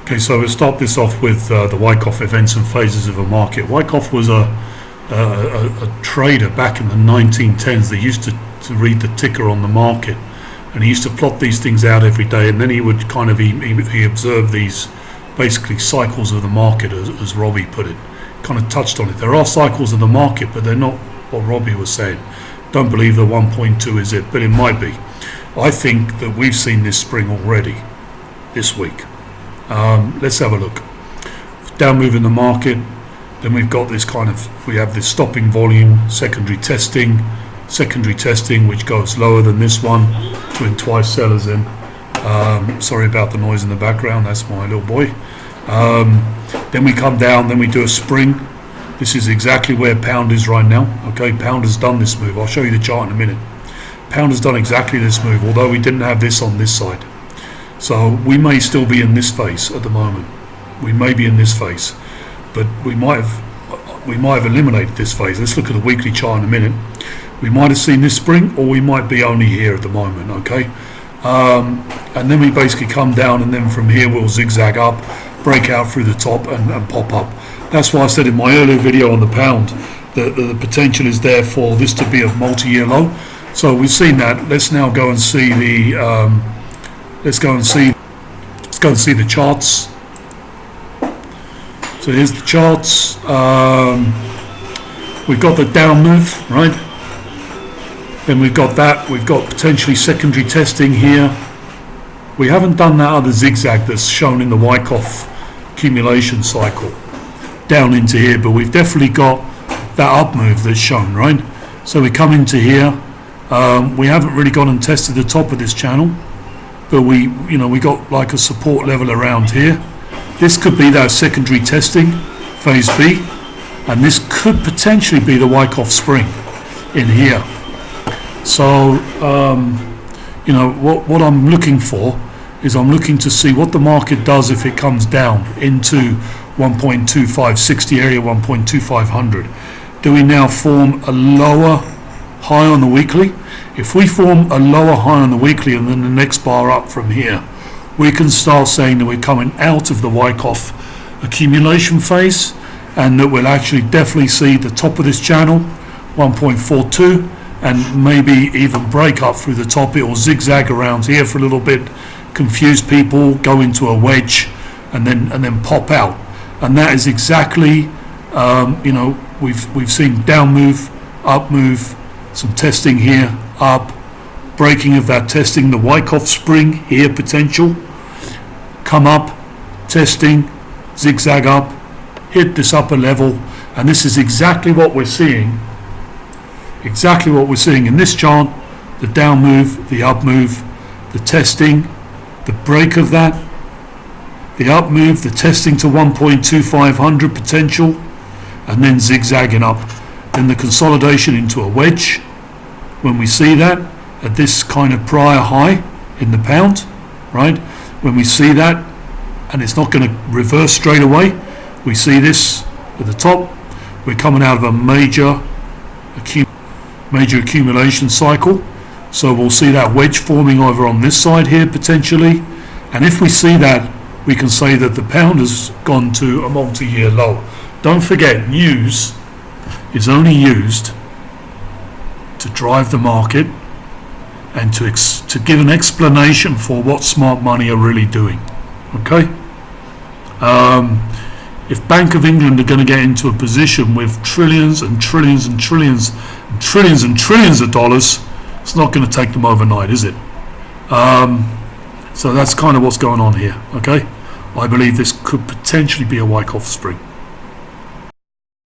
Okay, so we'll start this off with the Wyckoff events and phases of a market. Wyckoff was a trader back in the 1910s that used to read the ticker on the market, and he used to plot these things out every day, and then he would kind of he observed these basically cycles of the market, as Robbie put it. Kind of touched on it. There are cycles of the market, but they're not what Robbie was saying. Don't believe the 1.2 is it, but it might be. I think that we've seen this spring already this week. Let's have a look. Down move in the market, then we've got this we have this stopping volume, secondary testing, which goes lower than this one, putting twice sellers in. Sorry about the noise in the background, that's my little boy. Then we come down, then we do a spring. This is exactly where pound is right now. Okay, pound has done this move. I'll show you the chart in a minute. Pound has done exactly this move, although we didn't have this on this side. So we may still be in this phase at the moment. We may be in this phase, but we might have eliminated this phase. Let's look at the weekly chart in a minute. We might have seen this spring, or we might be only here at the moment. Okay, and then we basically come down, and then from here we'll zigzag up, break out through the top, and pop up. That's why I said in my earlier video on the pound that the potential is there for this to be a multi-year low. So we've seen that. Let's now go and see the. Let's go and see the charts. So here's the charts. We've got the down move, right? Then we've got that. We've got potentially secondary testing here. We haven't done that other zigzag that's shown in the Wyckoff accumulation cycle down into here, but we've definitely got that up move that's shown, right? So we come into here. We haven't really gone and tested the top of this channel, but we got like a support level around here. This could be that secondary testing, phase B, and this could potentially be the Wyckoff spring in here. So what I'm looking for is I'm looking to see what the market does if it comes down into 1.2560 area, 1.2500. Do we now form a lower high on the weekly? If we form a lower high on the weekly and then the next bar up from here, we can start saying that we're coming out of the Wyckoff accumulation phase, and that we'll actually definitely see the top of this channel, 1.42, and maybe even break up through the top. It will zigzag around here for a little bit, confuse people, go into a wedge, and then pop out. And that is exactly, we've seen down move, up move, some testing here, up, breaking of that testing, the Wyckoff spring here potential, come up, testing, zigzag up, hit this upper level, and this is exactly what we're seeing. Exactly what we're seeing in this chart: the down move, the up move, the testing, the break of that, the up move, the testing to 1.2500 potential, and then zigzagging up. Then the consolidation into a wedge. When we see that at this kind of prior high in the pound, right? When we see that, and it's not going to reverse straight away, we see this at the top. We're coming out of a major accumulation cycle, so we'll see that wedge forming over on this side here potentially. And if we see that, we can say that the pound has gone to a multi-year low. Don't forget, news is only used to drive the market and to give an explanation for what smart money are really doing. Okay? If Bank of England are going to get into a position with trillions and trillions and trillions and trillions and trillions of dollars, it's not going to take them overnight, is it? So that's kind of what's going on here. Okay? I believe this could potentially be a Wyckoff spring.